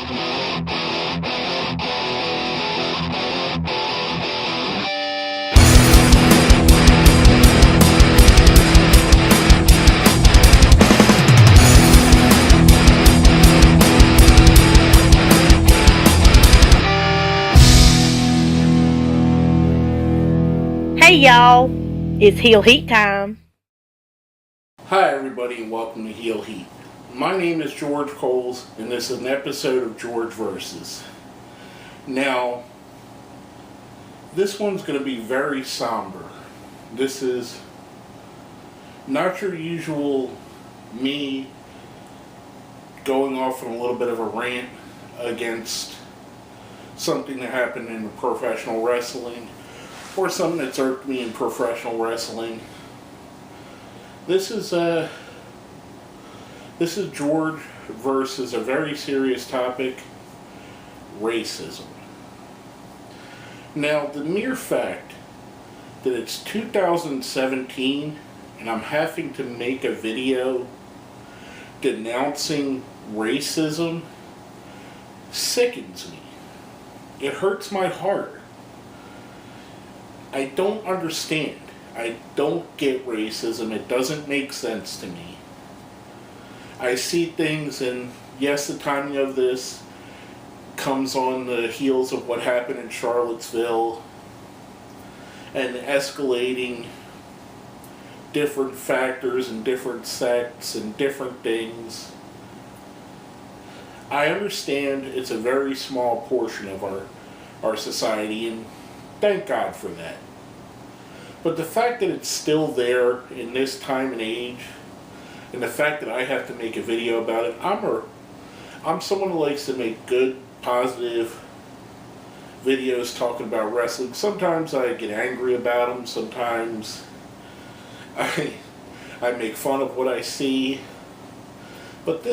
Hey y'all, it's Heel Heat time. Hi everybody and welcome to Heel Heat. My name is George Coles and this is an episode of George Versus. Now, this one's going to be very somber. This is not your usual me going off on a little bit of a rant against something that happened in professional wrestling or something that's irked me in professional wrestling. This is George versus a very serious topic, racism. Now, the mere fact that it's 2017 and I'm having to make a video denouncing racism sickens me. It hurts my heart. I don't understand. I don't get racism. It doesn't make sense to me. I see things, and yes, the timing of this comes on the heels of what happened in Charlottesville and escalating different factors and different sects and different things. I understand it's a very small portion of our society, and thank God for that. But the fact that it's still there in this time and age, and the fact that I have to make a video about it, I'm someone who likes to make good, positive videos talking about wrestling. Sometimes I get angry about them. Sometimes I make fun of what I see. But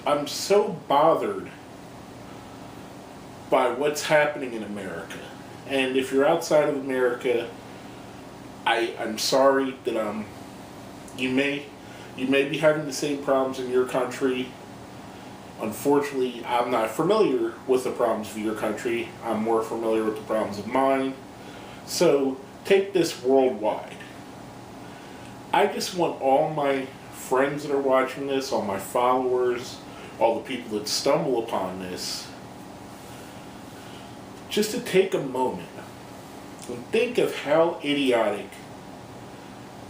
I'm so bothered by what's happening in America. And if you're outside of America, I'm sorry that you may be having the same problems in your country. Unfortunately, I'm not familiar with the problems of your country. I'm more familiar with the problems of mine. So take this worldwide. I just want all my friends that are watching this, all my followers, all the people that stumble upon this, just to take a moment and think of how idiotic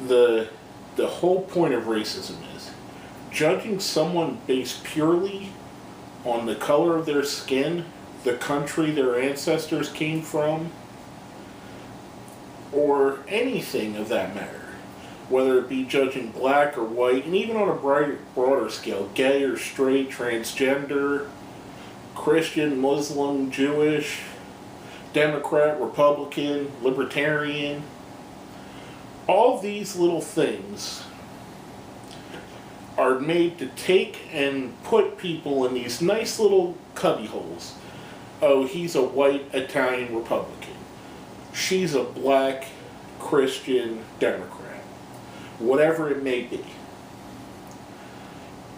the whole point of racism is. Judging someone based purely on the color of their skin, the country their ancestors came from, or anything of that matter. Whether it be judging black or white, and even on a broader scale, gay or straight, transgender, Christian, Muslim, Jewish, Democrat, Republican, Libertarian, all these little things are made to take and put people in these nice little cubby holes. Oh, he's a white Italian Republican. She's a black Christian Democrat. Whatever it may be.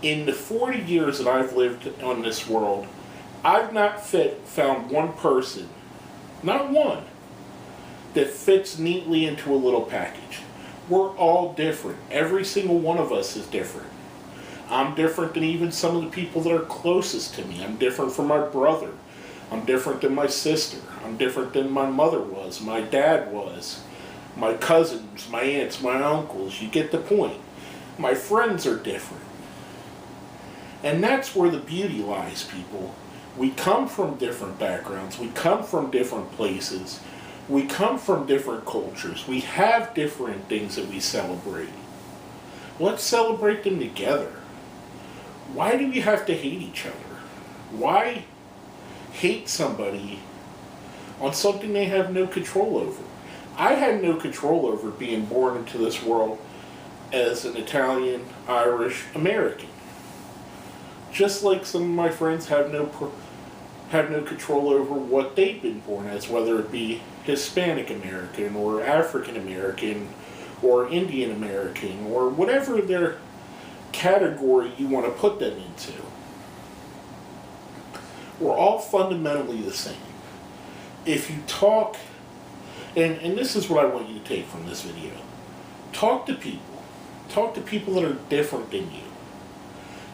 In the 40 years that I've lived on this world, I've not found one person, not one, that fits neatly into a little package. We're all different. Every single one of us is different. I'm different than even some of the people that are closest to me. I'm different from my brother. I'm different than my sister. I'm different than my mother was, my dad was, my cousins, my aunts, my uncles. You get the point. My friends are different. And that's where the beauty lies, people. We come from different backgrounds. We come from different places. We come from different cultures. We have different things that we celebrate. Let's celebrate them together. Why do we have to hate each other? Why hate somebody on something they have no control over? I had no control over being born into this world as an Italian, Irish, American. Just like some of my friends have no control over what they've been born as, whether it be Hispanic American or African American or Indian American or whatever their category you want to put them into. We're all fundamentally the same. If you talk, and this is what I want you to take from this video, talk to people. Talk to people that are different than you.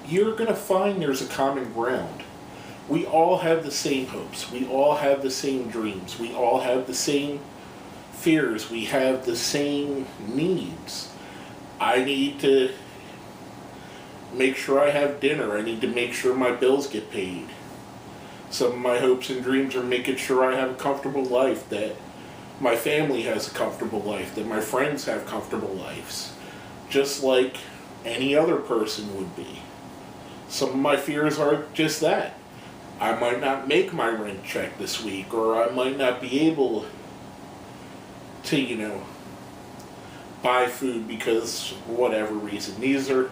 You're going to find there's a common ground. We all have the same hopes. We all have the same dreams. We all have the same fears. We have the same needs. I need to make sure I have dinner. I need to make sure my bills get paid. Some of my hopes and dreams are making sure I have a comfortable life, that my family has a comfortable life, that my friends have comfortable lives, just like any other person would be. Some of my fears are just that. I might not make my rent check this week, or I might not be able to, buy food because whatever reason. These are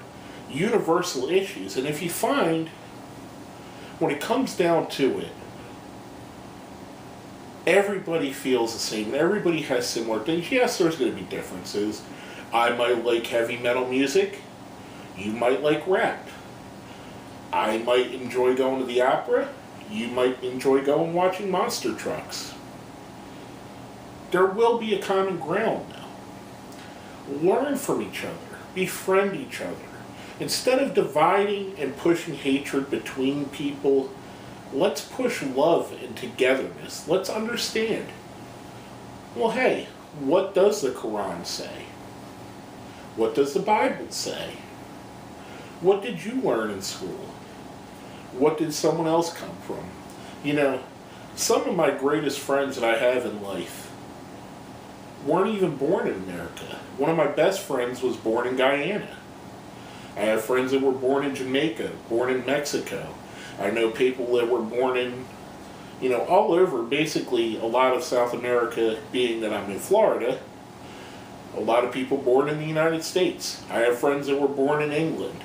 universal issues. And if you find, when it comes down to it, everybody feels the same. Everybody has similar things. Yes, there's going to be differences. I might like heavy metal music. You might like rap. I might enjoy going to the opera. You might enjoy going watching monster trucks. There will be a common ground now. Learn from each other. Befriend each other. Instead of dividing and pushing hatred between people, let's push love and togetherness. Let's understand. Well, hey, what does the Quran say? What does the Bible say? What did you learn in school? What did someone else come from? Some of my greatest friends that I have in life weren't even born in America. One of my best friends was born in Guyana. I have friends that were born in Jamaica, born in Mexico. I know people that were born in, all over, basically a lot of South America, being that I'm in Florida. A lot of people born in the United States. I have friends that were born in England.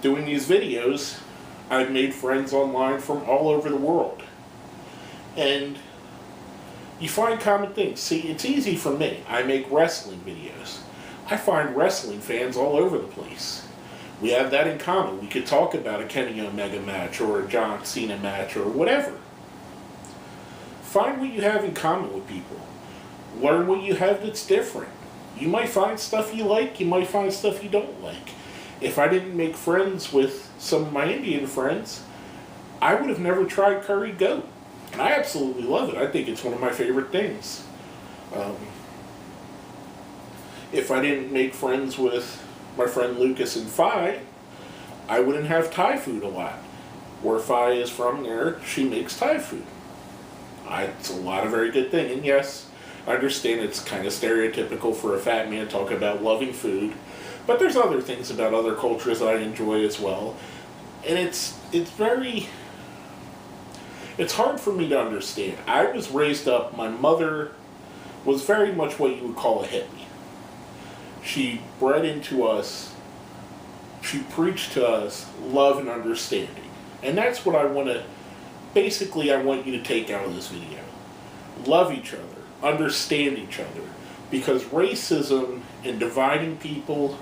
Doing these videos, I've made friends online from all over the world. And you find common things. See, it's easy for me. I make wrestling videos. I find wrestling fans all over the place. We have that in common. We could talk about a Kenny Omega match or a John Cena match or whatever. Find what you have in common with people. Learn what you have that's different. You might find stuff you like, you might find stuff you don't like. If I didn't make friends with some of my Indian friends, I would have never tried curry goat. And I absolutely love it. I think it's one of my favorite things. If I didn't make friends with my friend Lucas and Phi, I wouldn't have Thai food a lot. Where Phi is from there, she makes Thai food. It's a lot of very good thing. And yes, I understand it's kind of stereotypical for a fat man to talk about loving food. But there's other things about other cultures that I enjoy as well. And it's hard for me to understand. I was raised up, my mother was very much what you would call a hippie. She bred into us, she preached to us love and understanding. And that's what I want you to take out of this video. Love each other, understand each other. Because racism and dividing people,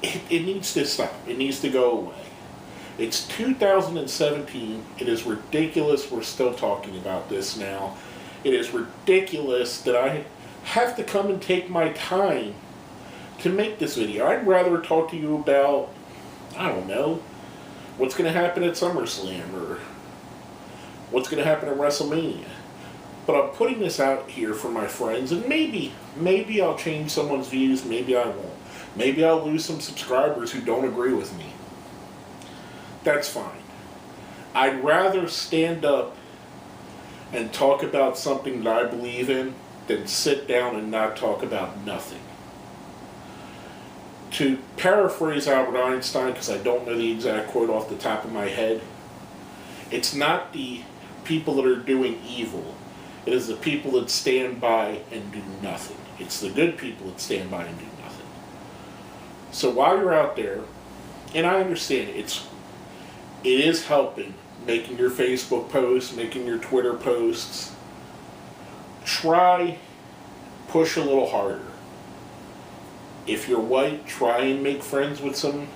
it needs to stop. It needs to go away. It's 2017. It is ridiculous we're still talking about this now. It is ridiculous that I have to come and take my time to make this video. I'd rather talk to you about, I don't know, what's going to happen at SummerSlam or what's going to happen at WrestleMania. But I'm putting this out here for my friends, and maybe I'll change someone's views, maybe I won't. Maybe I'll lose some subscribers who don't agree with me. That's fine. I'd rather stand up and talk about something that I believe in than sit down and not talk about nothing. To paraphrase Albert Einstein, because I don't know the exact quote off the top of my head, it's not the people that are doing evil. It is the people that stand by and do nothing. It's the good people that stand by and do nothing. So while you're out there, and I understand it is helping, making your Facebook posts, making your Twitter posts, push a little harder. If you're white, try and make friends with some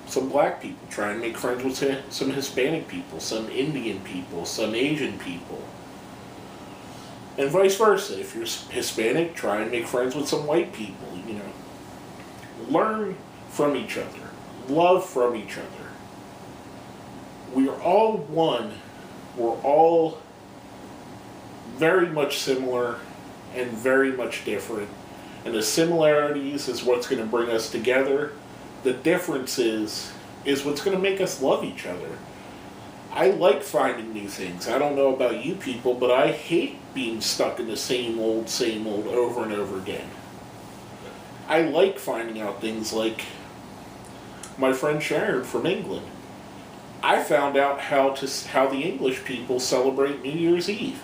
some black people. Try and make friends with some Hispanic people, some Indian people, some Asian people. And vice versa. If you're Hispanic, try and make friends with some white people, you know. Learn from each other. Love from each other. We are all one. We're all very much similar and very much different. And the similarities is what's going to bring us together. The differences is what's going to make us love each other. I like finding new things. I don't know about you people, but I hate being stuck in the same old over and over again. I like finding out things like my friend Sharon from England. I found out how the English people celebrate New Year's Eve.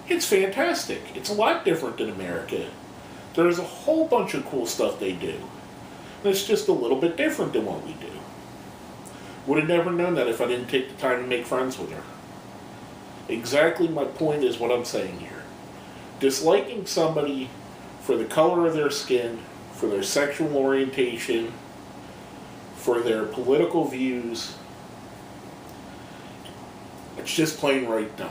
It's fantastic. It's a lot different than America. There's a whole bunch of cool stuff they do. And it's just a little bit different than what we do. Would have never known that if I didn't take the time to make friends with her. Exactly my point is what I'm saying here. Disliking somebody for the color of their skin, for their sexual orientation, for their political views, it's just plain right dumb.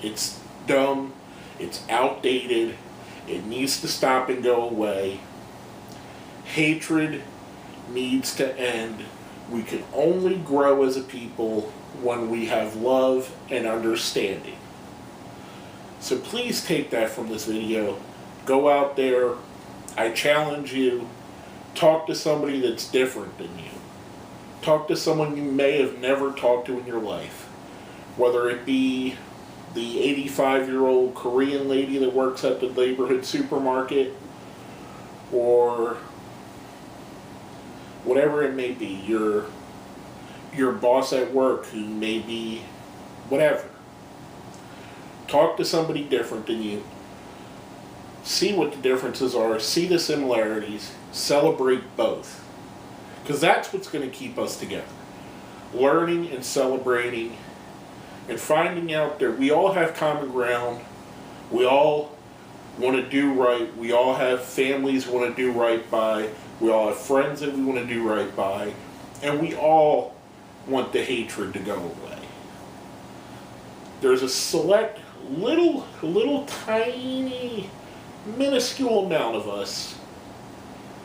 It's dumb, it's outdated, it needs to stop and go away. Hatred needs to end. We can only grow as a people when we have love and understanding. So please take that from this video. Go out there. I challenge you. Talk to somebody that's different than you. Talk to someone you may have never talked to in your life. Whether it be the 85-year-old Korean lady that works at the neighborhood supermarket, or whatever it may be, your boss at work who may be whatever. Talk to somebody different than you. See what the differences are. See the similarities. Celebrate both. Because that's what's going to keep us together. Learning and celebrating and finding out that we all have common ground. We all want to do right. We all have families we want to do right by. We all have friends that we want to do right by. And we all want the hatred to go away. There's a select, little tiny, minuscule amount of us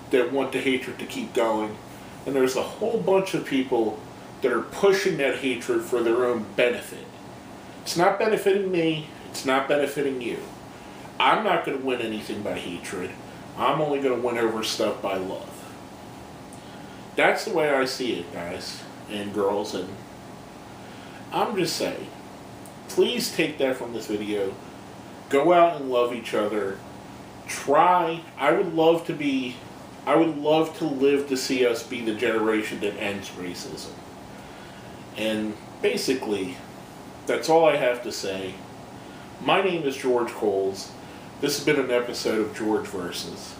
that want the hatred to keep going. And there's a whole bunch of people that are pushing that hatred for their own benefit. It's not benefiting me. It's not benefiting you. I'm not going to win anything by hatred. I'm only going to win over stuff by love. That's the way I see it, guys and girls. And I'm just saying, please take that from this video. Go out and love each other. Try. I would love to live to see us be the generation that ends racism. And basically, that's all I have to say. My name is George Coles. This has been an episode of George Versus.